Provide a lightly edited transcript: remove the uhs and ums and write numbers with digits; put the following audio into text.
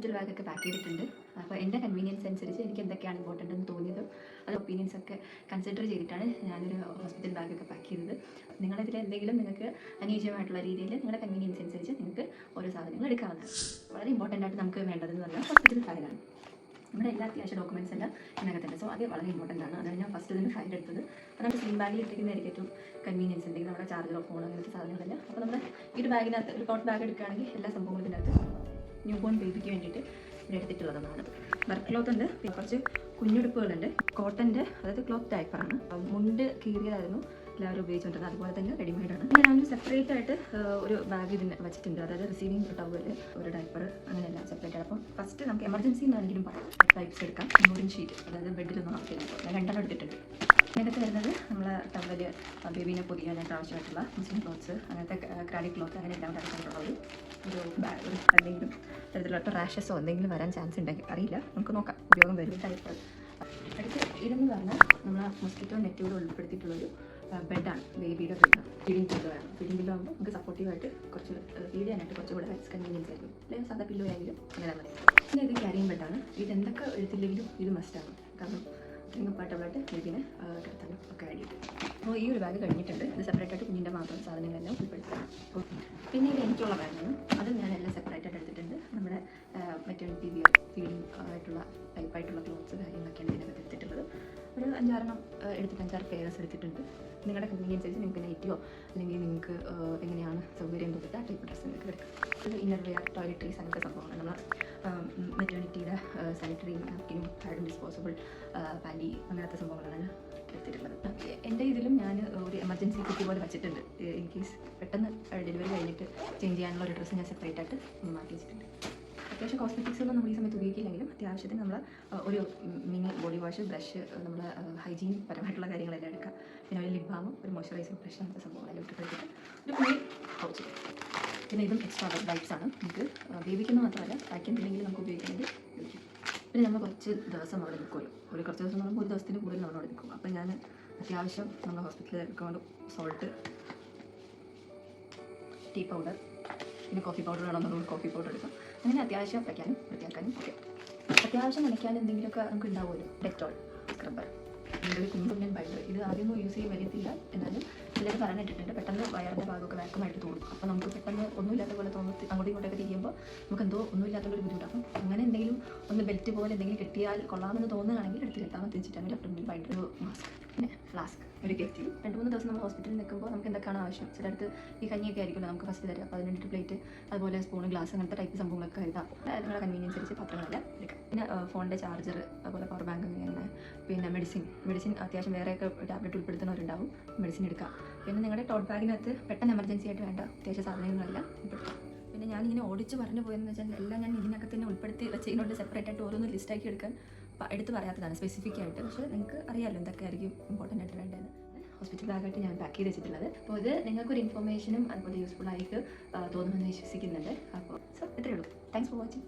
Hospital ബാഗൊക്കെ pack ചെയ്തിട്ടുണ്ട്. അപ്പോൾ എൻ്റെ കൺവീനിയൻസ് അനുസരിച്ച് എനിക്ക് എന്തൊക്കെയാണ് ഇമ്പോർട്ടൻ്റ് എന്ന് തോന്നിയതും അത് ഒപ്പീനിയൻസ് ഒക്കെ കൺസിഡർ ചെയ്തിട്ടാണ് ഞാനൊരു ഹോസ്പിറ്റൽ ബാഗൊക്കെ പാക്ക് ചെയ്തത്. നിങ്ങളിതിൽ എന്തെങ്കിലും നിങ്ങൾക്ക് അനുയോജ്യമായിട്ടുള്ള രീതിയിൽ നിങ്ങളുടെ കൺവീനിയൻസ് അനുസരിച്ച് നിങ്ങൾക്ക് ഓരോ സാധനങ്ങൾ എടുക്കാവുന്നതാണ്. വളരെ ഇമ്പോർട്ടൻ്റ് ആയിട്ട് നമുക്ക് വേണ്ടതെന്ന് പറഞ്ഞാൽ ഹോസ്പിറ്റൽ ഫയലാണ്. നമ്മുടെ എല്ലാ അത്യാവശ്യ ഡോക്യുമെൻറ്റ്സ് എല്ലാം ഇതിനകത്തുണ്ട്. സോ അത് വളരെ ഇമ്പോർട്ടൻ്റ് ആണ്. അതാണ് ഞാൻ ഫസ്റ്റ് ഇതിന് ഫയൽ എടുത്തത്. അത് നമ്മുടെ സ്ലിം ബാഗിൽ ഇട്ടിരിക്കുന്നതായിരിക്കും ഏറ്റവും കൺവീനിയൻസ്. എന്തെങ്കിലും നമ്മുടെ ചാർജറോ ഫോണോ അങ്ങനത്തെ സാധനങ്ങളെല്ലാം. അപ്പോൾ നമ്മുടെ ഈ ഒരു ബാഗിനകത്ത് ഒരു ടോട്ട് ബാഗ് എടുക്കുകയാണെങ്കിൽ എല്ലാ സംഭവങ്ങളും ഇതിനകത്ത് ന്യൂ ബോൺ ബേബിക്ക് വേണ്ടിയിട്ട് ഇവിടെ എടുത്തിട്ടുള്ളതാണ്. വർക്ക് ക്ലോത്ത് ഉണ്ട്, പിന്നെ കുറച്ച് കുഞ്ഞുടുപ്പുകളുണ്ട്, കോട്ടൻ്റെ അതായത് ക്ലോത്ത് ഡയപ്പറാണ്. മുണ്ട് കീറിയതായിരുന്നു എല്ലാവരും ഉപയോഗിച്ചുകൊണ്ടിരുന്നത്, അതുപോലെ തന്നെ റെഡിമെയ്ഡാണ്. ഞാൻ സെപ്പറേറ്റ് ആയിട്ട് ഒരു ബാഗ് ഇതിന് വെച്ചിട്ടുണ്ട്. അതായത് റിസീവിങ് ടവൽ, ഒരു ഡയപ്പർ, അങ്ങനെയെല്ലാം സെപ്പറേറ്റ് ആണ്. അപ്പം ഫസ്റ്റ് നമുക്ക് എമർജൻസി എന്നാണെങ്കിലും പറയാം, ടൈപ്സ് എടുക്കാം. ന്യൂറിൻ ഷീറ്റ്, അതായത് ബെഡിലൊന്നും ആക്കിയില്ല, ഞാൻ 2 എടുത്തിട്ടുണ്ട്. ഇതിനകത്ത് വരുന്നത് നമ്മൾ ടവല്, ബേബീനെ പൊതിയാനായിട്ട് ആവശ്യമായിട്ടുള്ള മുസ്ലിം ക്ലോത്ത്സ്, അങ്ങനത്തെ ക്രാഡിക് ക്ലോത്ത്, അങ്ങനെ എല്ലാം അടക്കമുള്ള ഒരു ബാഗ്. ഒരു എന്തെങ്കിലും തരത്തിലുള്ള റാഷസോ എന്തെങ്കിലും വരാൻ ചാൻസ് ഉണ്ടെങ്കിൽ അറിയില്ല, നമുക്ക് നോക്കാം, ഉപയോഗം വരും. ടൈപ്പ് അടുത്ത് ഇതെന്ന് പറഞ്ഞാൽ നമ്മൾ മോസ്കിറ്റോ നെറ്റോട് ഉൾപ്പെടുത്തിയിട്ടുള്ളൊരു ബെഡാണ്, ബേബിയുടെ ബെഡ്. ഫീഡിങ് പില്ലോ ആണ്. ഫീഡിങ് പില്ലോ ആകുമ്പോൾ നമുക്ക് സപ്പോർട്ടീവായിട്ട് കുറച്ച് ഫീഡ് ചെയ്യാനായിട്ട് കുറച്ചുകൂടെ കൺവീനിയൻസ് ആയിരിക്കും. അല്ലെങ്കിൽ സാധാ പില്ലോ ആയാലും അങ്ങനെ മതി. പിന്നെ ഇത് ക്യാരിയും ബെഡാണ്. ഇതെന്തൊക്കെ എഴുത്തില്ലെങ്കിലും ഇത് മസ്റ്റാണ്, കാരണം കംഫർട്ടബിളായിട്ട് ബേബിനെ കിടത്താനും ഒക്കെ വേണ്ടിയിട്ട്. അപ്പോൾ ഈ ഒരു ബാഗ് കഴിഞ്ഞിട്ടുണ്ട്. ഇത് സെപ്പറേറ്റ് ആയിട്ട് കുഞ്ഞിൻ്റെ മാത്രം സാധനങ്ങളെല്ലാം ഉൾപ്പെടുത്തണം. പിന്നെ ഇത് എനിക്കുള്ള ബാഗാണ്. അതും ഞാൻ എല്ലാം സെപ്പറേറ്റ് ആയിട്ട് എടുത്തിട്ടുണ്ട്. നമ്മുടെ മെറ്റേണിറ്റി വിയർ, ഫീഡിങ് ആയിട്ടുള്ള ടൈപ്പായിട്ടുള്ള ക്ലോത്ത്സ് കാര്യങ്ങളൊക്കെയാണ് ഇതിനകത്ത് എടുത്തിട്ടുള്ളത്. ഒരു 5-6 എടുത്തിട്ട് 5-6 പെയർസ് എടുത്തിട്ടുണ്ട്. നിങ്ങളുടെ കൺവീനിയൻസ് അനുസരിച്ച് നിങ്ങൾക്ക് നൈറ്റിയോ അല്ലെങ്കിൽ നിങ്ങൾക്ക് എങ്ങനെയാണ് സൗകര്യം തോന്നിയിട്ട് ആ ടൈപ്പ് ഡ്രസ്സ് നിങ്ങൾക്ക് എടുക്കാം. ഒരു ഇന്നർ വെയർ, ടോയ്ലറ്ററീസ്, അങ്ങനത്തെ സംഭവമാണ്. നമ്മൾ മെറ്റേണിറ്റിയുടെ സാനിറ്ററി നാപ്കിനും പാഡും ഡിസ്പോസിബിൾ പാൻറ്റി അങ്ങനത്തെ സംഭവങ്ങളാണ് എടുത്തിട്ടുള്ളത്. എൻ്റെ ഇതിലും ഞാൻ ഒരു എമർജൻസി കിറ്റ് പോലെ വെച്ചിട്ടുണ്ട്. ഇൻ കേസ് പെട്ടെന്ന് ഡെലിവറി കഴിഞ്ഞിട്ട് ചേഞ്ച് ചെയ്യാനുള്ള ഒരു ഡ്രസ്സ് ഞാൻ സെപ്പറേറ്റ് ആയിട്ട് മാറ്റി വെച്ചിട്ടുണ്ട്. അത്യാവശ്യം കോസ്മെറ്റിക്സ് ഒന്നും നമ്മൾ ഈ സമയത്ത് ഉപയോഗിക്കില്ലെങ്കിലും അത്യാവശ്യത്തിന് നമ്മൾ ഒരു മിനി ബോഡി വാഷ്, ബ്രഷ്, നമ്മൾ ഹൈജീൻ പരമായിട്ടുള്ള കാര്യങ്ങളെല്ലാം എടുക്കാം. പിന്നെ ഒരു ലിപ് ബാമും ഒരു മോയ്സ്ചറൈസർ ബ്രഷ്, അങ്ങനത്തെ സംഭവങ്ങളെല്ലാം ഇട്ടിട്ട് ഒരു കുഞ്ഞി പൗച്ച്. പിന്നെ ഇതും എക്സ്ട്രാ വൈപ്സ് ആണ്. നമുക്ക് ബേബിക്കൊന്നും മാത്രമല്ല പാക്കിങ്ങില്ലെങ്കിൽ നമുക്ക് ഉപയോഗിക്കണമെങ്കിൽ ഉപയോഗിക്കും. പിന്നെ നമ്മൾ കുറച്ച് ദിവസം അവിടെ നിൽക്കുമല്ലോ, കുറച്ച് ദിവസം നമ്മൾ 1 ദിവസത്തിന് കൂടുതൽ നമ്മൾ അവിടെ നിൽക്കും. അപ്പോൾ ഞാൻ അത്യാവശ്യം നമ്മൾ ഹോസ്പിറ്റലിൽ എടുക്കുമ്പോൾ സോൾട്ട്, ടീ പൗഡർ, പിന്നെ കോഫി പൗഡർ വേണമെന്നുള്ളത് കോഫി പൗഡർ എടുക്കാം. അങ്ങനെ അത്യാവശ്യം വയ്ക്കാനും വൃത്തിയാക്കാനും ഒക്കെ. അത്യാവശ്യം നനയ്ക്കാൻ എന്തെങ്കിലുമൊക്കെ നമുക്ക് ഉണ്ടാവുമല്ലോ, ഡെറ്റോൾ, സ്ക്രബ്ബർ, ഒരു കുഞ്ഞുകുഞ്ഞൻ ബൈൻഡർ. ഇത് ആദ്യമൊന്നും യൂസ് ചെയ്യാൻ വരത്തില്ല, എന്നാലും ചിലർ പറഞ്ഞിട്ടിട്ടുണ്ട് പെട്ടെന്ന് വയറിൻ്റെ ഭാഗമൊക്കെ വാക്കുമായിട്ട് തോന്നും. അപ്പോൾ നമുക്ക് പെട്ടെന്ന് ഒന്നുമില്ലാത്ത പോലെ തോന്നി അങ്ങോട്ടും ഇങ്ങോട്ടൊക്കെ തിരിയുമ്പോൾ നമുക്ക് എന്തോ ഒന്നുമില്ലാത്തൊരു ബുദ്ധിമുട്ടാകും. അങ്ങനെ എന്തെങ്കിലും ഒന്ന് ബെൽറ്റ് പോലെ എന്തെങ്കിലും കെട്ടിയാൽ കൊള്ളാമെന്ന് തോന്നുകയാണെങ്കിൽ എടുത്ത് കെട്ടാൻ തിരിച്ചിട്ടാണ് അബ്ഡോമിനൽ ബൈൻഡർ, ഒരു മാസ്ക്, പിന്നെ ഫ്ലാസ്ക്, ഒരു കെറ്റി. 2-3 ദിവസം നമ്മൾ ഹോസ്പിറ്റലിൽ നിൽക്കുമ്പോൾ നമുക്ക് എന്തൊക്കെയാണ് ആവശ്യം. ചിലടത്ത് ഈ കഞ്ഞിയൊക്കെ ആയിരിക്കുമല്ലോ നമുക്ക് ഫസ്റ്റ് തരാം. അപ്പോൾ അതിന് പ്ലേറ്റ്, അതുപോലെ സ്പൂൺ, ഗ്ലാസ്, അങ്ങനത്തെ ടൈപ്പ് സംഭവങ്ങളൊക്കെ എഴുതാം. നിങ്ങളുടെ കൺവീനിയൻസ് അനുസരിച്ച് പാത്രങ്ങളെല്ലാം എടുക്കാം. പിന്നെ ഫോണിൻ്റെ ചാർജർ, അതുപോലെ പവർ ബാങ്ക്, അങ്ങനെ. പിന്നെ മെഡിസിൻ അത്യാവശ്യം വേറെയൊക്കെ ടാബ്ലറ്റ് ഉൾപ്പെടുത്തുന്നവരുണ്ടാവും, മെഡിസിൻ എടുക്കാം. പിന്നെ നിങ്ങളുടെ ടോട്ട് ബാഗിനകത്ത് പെട്ടെന്ന് എമർജൻസി ആയിട്ട് വേണ്ട അത്യാവശ്യ സാധനങ്ങളെല്ലാം ഉൾപ്പെടുത്താം. പിന്നെ ഞാനിങ്ങനെ ഓടിച്ച് പറഞ്ഞു പോയെന്ന് വെച്ചാൽ എല്ലാം ഞാൻ ഇതിനകത്ത് തന്നെ ഉൾപ്പെടുത്തി വെച്ചതിനോട് സെപ്പറേറ്റ് ആയിട്ട് ഓരോന്ന് ലിസ്റ്റാക്കി എടുക്കാൻ എടുത്ത് പറയാത്തതാണ് സ്പെസിഫിക് ആയിട്ട്. പക്ഷേ നിങ്ങൾക്ക് അറിയാമല്ലോ എന്തൊക്കെയായിരിക്കും ഇമ്പോർട്ടൻ്റ് ആയിട്ട് വേണ്ടത്. ഹോസ്പിറ്റൽ ബാഗായിട്ട് ഞാൻ പാക്ക് ചെയ്ത് വെച്ചിട്ടുള്ളത്. അപ്പോൾ ഇത് നിങ്ങൾക്കൊരു ഇൻഫർമേഷനും അതുപോലെ യൂസ്ഫുൾ ആയിട്ട് തോന്നുമെന്ന് വിശ്വസിക്കുന്നുണ്ട്. അപ്പോൾ ഇത്രയേ ഉള്ളൂ. Thanks for watching.